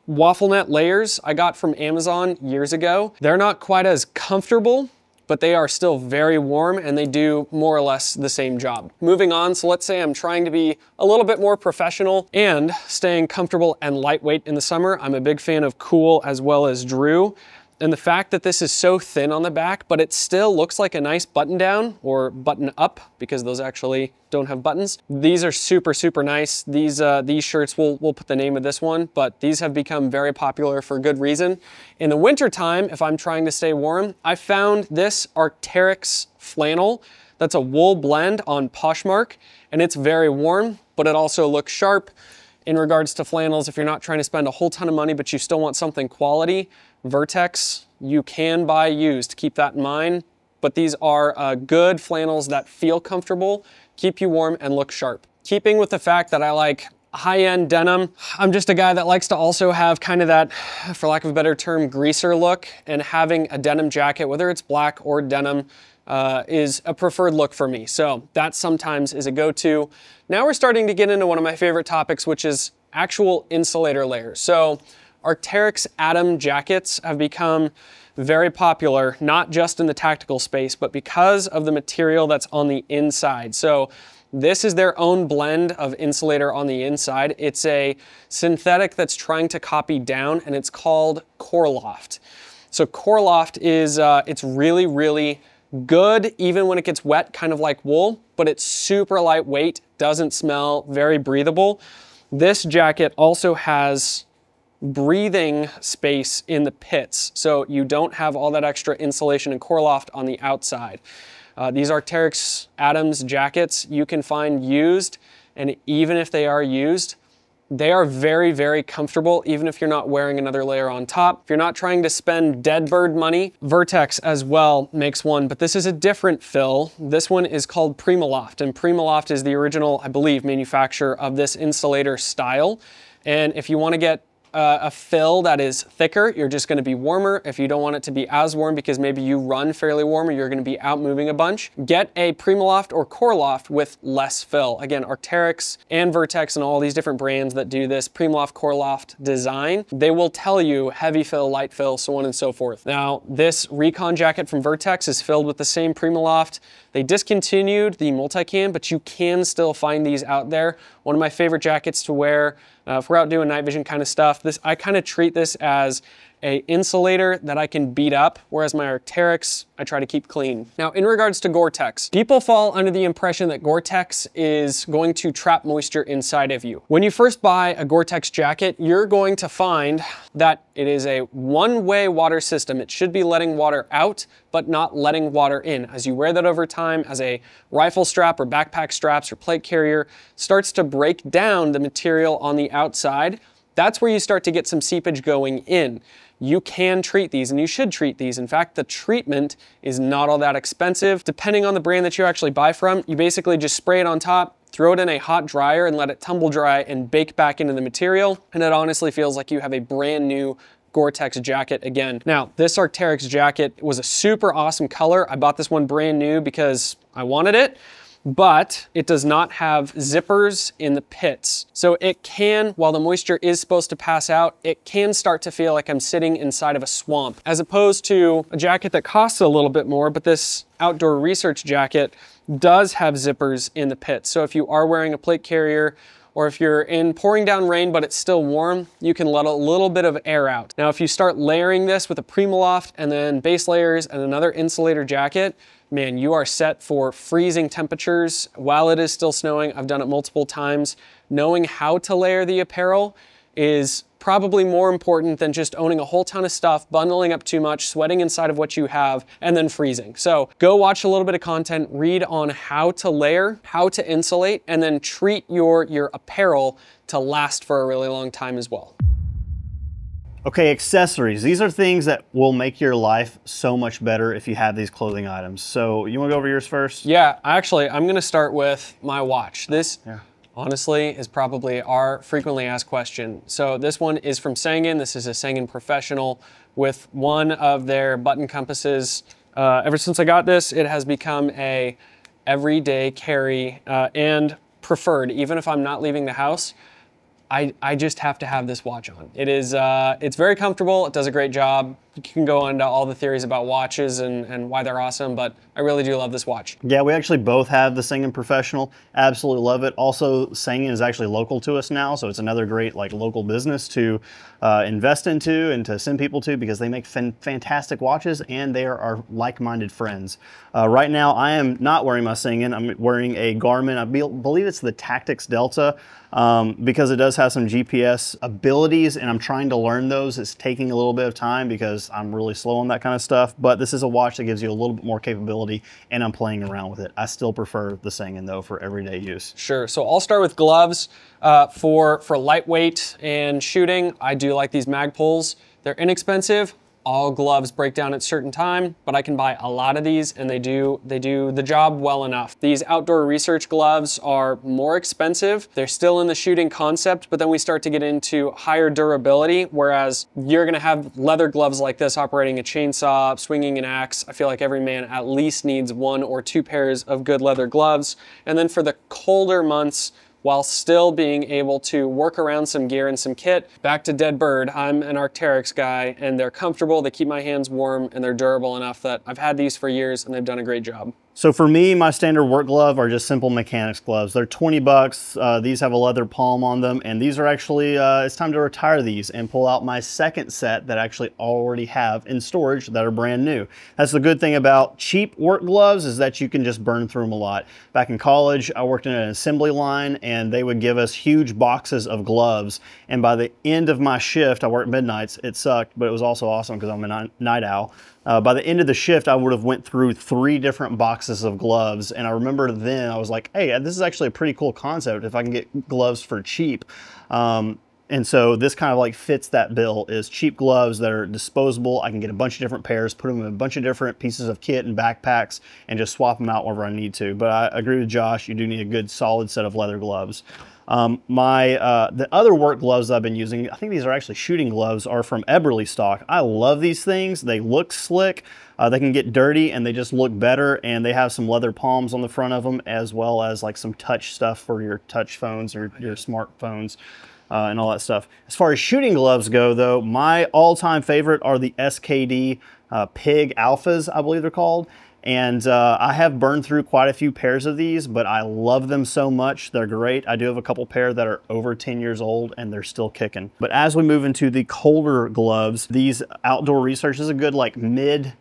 waffle net layers I got from Amazon years ago. They're not quite as comfortable, but they are still very warm and they do more or less the same job. Moving on, so let's say I'm trying to be a little bit more professional and staying comfortable and lightweight in the summer. I'm a big fan of Cool as well as Drew. And the fact that this is so thin on the back, but it still looks like a nice button down or button up, because those actually don't have buttons. These are super, super nice. These shirts, we'll put the name of this one, but these have become very popular for good reason. In the winter time, if I'm trying to stay warm, I found this Arc'teryx flannel. That's a wool blend on Poshmark, and it's very warm, but it also looks sharp. In regards to flannels, if you're not trying to spend a whole ton of money, but you still want something quality, Vertex, you can buy used, keep that in mind. But these are good flannels that feel comfortable, keep you warm, and look sharp. Keeping with the fact that I like high-end denim, I'm just a guy that likes to also have kind of that, for lack of a better term, greaser look, and having a denim jacket, whether it's black or denim, is a preferred look for me. So that sometimes is a go-to. Now we're starting to get into one of my favorite topics, which is actual insulator layers. So Arc'teryx Atom jackets have become very popular, not just in the tactical space, but because of the material that's on the inside. So this is their own blend of insulator on the inside. It's a synthetic that's trying to copy down, and it's called Corloft. So Corloft is, it's really, really good even when it gets wet, kind of like wool, but it's super lightweight, doesn't smell, very breathable. This jacket also has breathing space in the pits, so you don't have all that extra insulation and core loft on the outside. These Arc'teryx Atoms jackets you can find used, and even if they are used, they are very, very comfortable, even if you're not wearing another layer on top. If you're not trying to spend dead bird money, Vertex as well makes one, but this is a different fill. This one is called Primaloft, and Primaloft is the original, I believe, manufacturer of this insulator style. And if you want to get a fill that is thicker, you're just going to be warmer. If you don't want it to be as warm because maybe you run fairly warm or you're going to be out moving a bunch, get a Primaloft or Coraloft with less fill. Again, Arc'teryx and Vertex and all these different brands that do this Primaloft, Coraloft design, they will tell you heavy fill, light fill, so on and so forth. Now, this Recon jacket from Vertex is filled with the same Primaloft. They discontinued the multicam, but you can still find these out there. One of my favorite jackets to wear if we're out doing night vision kind of stuff. I kind of treat this as a insulator that I can beat up, whereas my Arc'teryx, I try to keep clean. Now, in regards to Gore-Tex, people fall under the impression that Gore-Tex is going to trap moisture inside of you. When you first buy a Gore-Tex jacket, you're going to find that it is a one-way water system. It should be letting water out, but not letting water in. As you wear that over time, as a rifle strap or backpack straps or plate carrier starts to break down the material on the outside, that's where you start to get some seepage going in. You can treat these, and you should treat these. In fact, the treatment is not all that expensive. Depending on the brand that you actually buy from, you basically just spray it on top, throw it in a hot dryer and let it tumble dry and bake back into the material. And it honestly feels like you have a brand new Gore-Tex jacket again. Now, this Arc'teryx jacket was a super awesome color. I bought this one brand new because I wanted it, but it does not have zippers in the pits. So it can, while the moisture is supposed to pass out, it can start to feel like I'm sitting inside of a swamp, as opposed to a jacket that costs a little bit more, but this outdoor research jacket does have zippers in the pits. So if you are wearing a plate carrier, or if you're in pouring down rain but it's still warm, you can let a little bit of air out. Now, if you start layering this with a Primaloft and then base layers and another insulator jacket, man, you are set for freezing temperatures while it is still snowing. I've done it multiple times. Knowing how to layer the apparel is probably more important than just owning a whole ton of stuff, bundling up too much, sweating inside of what you have, and then freezing. So go watch a little bit of content, read on how to layer, how to insulate, and then treat your apparel to last for a really long time as well. Okay, accessories. These are things that will make your life so much better if you have these clothing items. So you want to go over yours first? Yeah, actually, I'm going to start with my watch. This, honestly, is probably our frequently asked question. So this one is from Sangen. This is a Sangen Professional with one of their button compasses. Ever since I got this, it has become a everyday carry and preferred. Even if I'm not leaving the house, I just have to have this watch on. It is, it's very comfortable. It does a great job. You can go into all the theories about watches and why they're awesome, but I really do love this watch. Yeah, we actually both have the Sangen Professional. Absolutely love it. Also, Sangen is actually local to us now, so it's another great local business to invest into and to send people to, because they make fantastic watches and they are our like-minded friends. Right now, I am not wearing my Sangen. I'm wearing a Garmin. I believe it's the Tactics Delta, because it does have some GPS abilities, and I'm trying to learn those. It's taking a little bit of time because I'm really slow on that kind of stuff, but this is a watch that gives you a little bit more capability, and I'm playing around with it. I still prefer the Sangen though for everyday use. Sure, so I'll start with gloves. For lightweight and shooting, I do like these Magpuls. They're inexpensive. All gloves break down at a certain time, but I can buy a lot of these and they do the job well enough. These outdoor research gloves are more expensive. They're still in the shooting concept, but then we start to get into higher durability, whereas you're gonna have leather gloves like this operating a chainsaw, swinging an axe. I feel like every man at least needs 1 or 2 pairs of good leather gloves. And then for the colder months, while still being able to work around some gear and some kit. Back to Dead Bird, I'm an Arc'teryx guy, and they're comfortable, they keep my hands warm, and they're durable enough that I've had these for years and they've done a great job. So for me, my standard work glove are just simple mechanics gloves. They're 20 bucks. These have a leather palm on them, and these are actually, it's time to retire these and pull out my second set that I actually already have in storage that are brand new. That's the good thing about cheap work gloves, is that you can just burn through them a lot. Back in college, I worked in an assembly line, and they would give us huge boxes of gloves. And by the end of my shift, I worked midnights. It sucked, but it was also awesome because I'm a night owl. By the end of the shift, I would have went through 3 different boxes of gloves. And I remember then I was like, hey, this is actually a pretty cool concept if I can get gloves for cheap. And so this kind of like fits that bill, is cheap gloves that are disposable. I can get a bunch of different pairs, put them in a bunch of different pieces of kit and backpacks, and just swap them out wherever I need to. But I agree with Josh, you do need a good solid set of leather gloves. The other work gloves I've been using, I think these are actually shooting gloves, are from Eberly stock. I love these things. They look slick. They can get dirty and they just look better, and they have some leather palms on the front of them, as well as like some touch stuff for your touch phones or your smartphones. And all that stuff. As far as shooting gloves go, though, my all-time favorite are the SKD Pig Alphas, I believe they're called. And I have burned through quite a few pairs of these, but I love them so much. They're great. I do have a couple pair that are over 10 years old, and they're still kicking. But as we move into the colder gloves, these Outdoor Research is a good like mid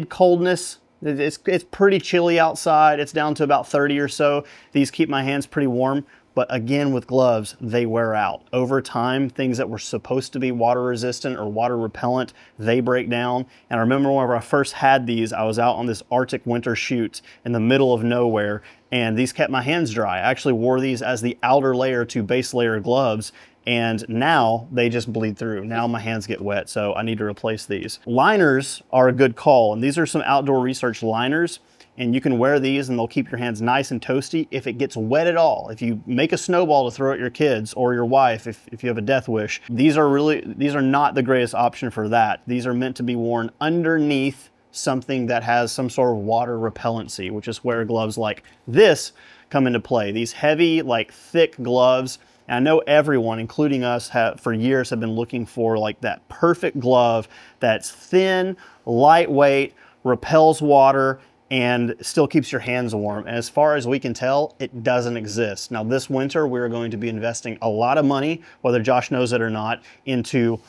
coldness. It's pretty chilly outside. It's down to about 30 or so. These keep my hands pretty warm. But again, with gloves, they wear out. Over time, things that were supposed to be water resistant or water repellent, they break down. And I remember whenever I first had these, I was out on this Arctic winter shoot in the middle of nowhere, and these kept my hands dry. I actually wore these as the outer layer to base layer gloves, and now they just bleed through. Now my hands get wet, so I need to replace these. Liners are a good call, and these are some Outdoor Research liners. And you can wear these and they'll keep your hands nice and toasty. If it gets wet at all, if you make a snowball to throw at your kids or your wife, if you have a death wish, these are not the greatest option for that. These are meant to be worn underneath something that has some sort of water repellency, which is where gloves like this come into play. These heavy, like thick gloves. And I know everyone, including us, for years have been looking for like that perfect glove that's thin, lightweight, repels water, and still keeps your hands warm. And as far as we can tell, it doesn't exist. Now this winter, we're going to be investing a lot of money, whether Josh knows it or not, into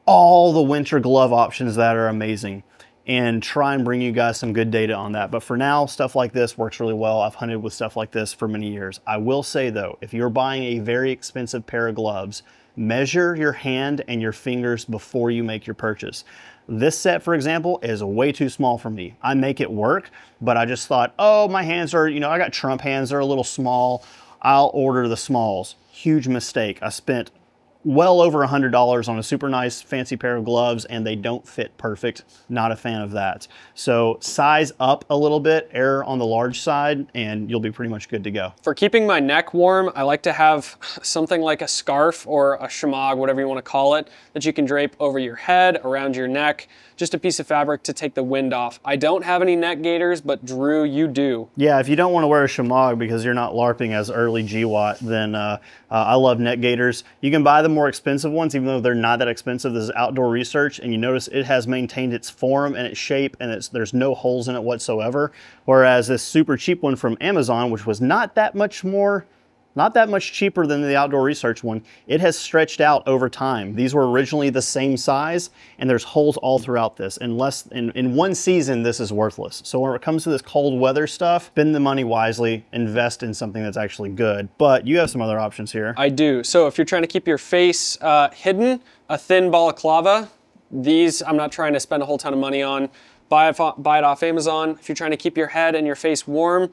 all the winter glove options that are amazing, and try and bring you guys some good data on that. But for now, stuff like this works really well. I've hunted with stuff like this for many years. I will say though, if you're buying a very expensive pair of gloves, measure your hand and your fingers before you make your purchase. This set, for example, is way too small for me. I make it work, but I just thought, oh, my hands are, I got Trump hands, they're a little small. I'll order the smalls. Huge mistake. I spent well over $100 on a super nice fancy pair of gloves, and they don't fit perfect. Not a fan of that. So size up a little bit, err on the large side, and you'll be pretty much good to go. For keeping my neck warm, I like to have something like a scarf or a shemagh, whatever you want to call it, that you can drape over your head, around your neck, just a piece of fabric to take the wind off. I don't have any neck gaiters, but Drew, you do. Yeah, if you don't want to wear a shemagh because you're not LARPing as early GWAT, then I love neck gaiters. You can buy the more expensive ones, even though they're not that expensive. This is Outdoor Research, and you notice it has maintained its form and its shape, and there's no holes in it whatsoever. Whereas this super cheap one from Amazon, which was not that much cheaper than the Outdoor Research one, it has stretched out over time. These were originally the same size, and there's holes all throughout this. In one season, this is worthless. So when it comes to this cold weather stuff, spend the money wisely, invest in something that's actually good. But you have some other options here. I do. So if you're trying to keep your face hidden, a thin balaclava, these I'm not trying to spend a whole ton of money on. Buy it off Amazon. If you're trying to keep your head and your face warm,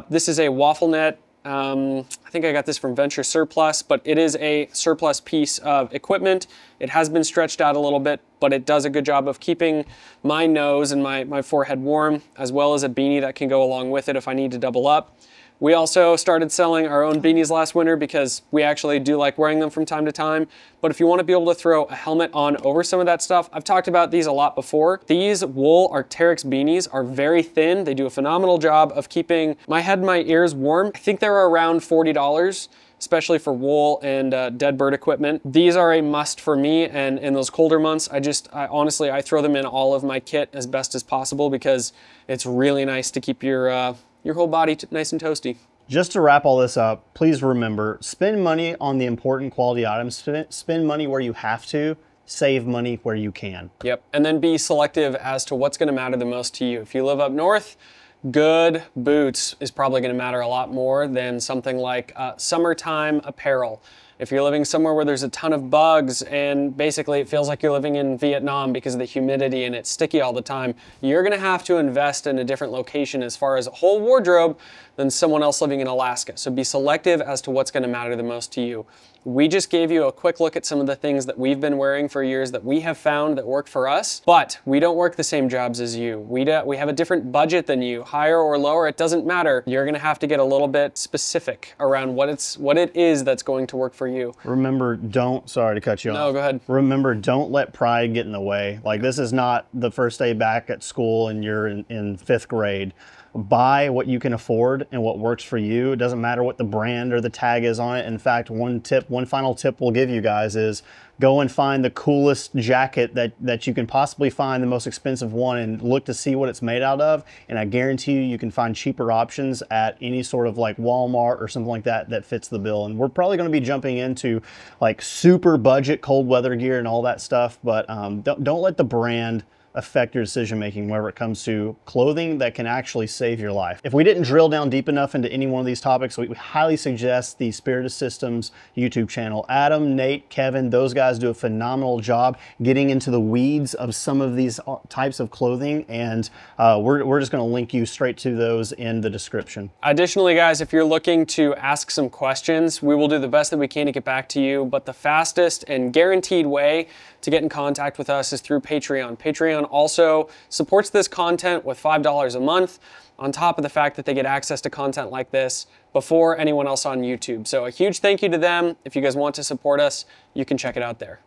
this is a waffle net. I think I got this from Venture Surplus, but it is a surplus piece of equipment. It has been stretched out a little bit, but it does a good job of keeping my nose and my forehead warm, as well as a beanie that can go along with it if I need to double up. We also started selling our own beanies last winter because we actually do like wearing them from time to time. But if you want to be able to throw a helmet on over some of that stuff, I've talked about these a lot before. These wool Arc'teryx beanies are very thin. They do a phenomenal job of keeping my head and my ears warm. I think they're around $40. especially for wool and dead bird equipment. These are a must for me, and in those colder months, I honestly, I throw them in all of my kit as best as possible because it's really nice to keep your whole body nice and toasty. Just to wrap all this up, please remember, spend money on the important quality items. Spend money where you have to. Save money where you can. Yep, and then be selective as to what's gonna matter the most to you. If you live up north, good boots is probably gonna matter a lot more than something like summertime apparel. If you're living somewhere where there's a ton of bugs and basically it feels like you're living in Vietnam because of the humidity and it's sticky all the time, you're gonna have to invest in a different location as far as a whole wardrobe than someone else living in Alaska. So be selective as to what's gonna matter the most to you. We just gave you a quick look at some of the things that we've been wearing for years that we have found that work for us, but we don't work the same jobs as you. We have a different budget than you, higher or lower, it doesn't matter. You're gonna have to get a little bit specific around what it is that's going to work for you. Remember, sorry to cut you off. No, go ahead. Remember, don't let pride get in the way. Like, this is not the first day back at school and you're in 5th grade. Buy what you can afford and what works for you. It doesn't matter what the brand or the tag is on it. In fact, one final tip we'll give you guys is go and find the coolest jacket that you can possibly find, the most expensive one, and look to see what it's made out of. And I guarantee you can find cheaper options at any sort of like Walmart or something like that that fits the bill. And we're probably going to be jumping into like super budget cold weather gear and all that stuff, but don't let the brand affect your decision making whenever it comes to clothing that can actually save your life. If we didn't drill down deep enough into any one of these topics, we highly suggest the Spirit of Systems YouTube channel. Adam, Nate, Kevin, those guys do a phenomenal job getting into the weeds of some of these types of clothing, and we're just going to link you straight to those in the description. Additionally, guys, if you're looking to ask some questions, we will do the best that we can to get back to you, but the fastest and guaranteed way to get in contact with us is through Patreon. Patreon also supports this content with $5 a month, on top of the fact that they get access to content like this before anyone else on YouTube. So a huge thank you to them. If you guys want to support us, you can check it out there.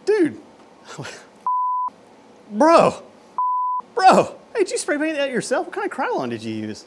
Dude. Bro. Hey, did you spray paint that yourself? What kind of Krylon did you use?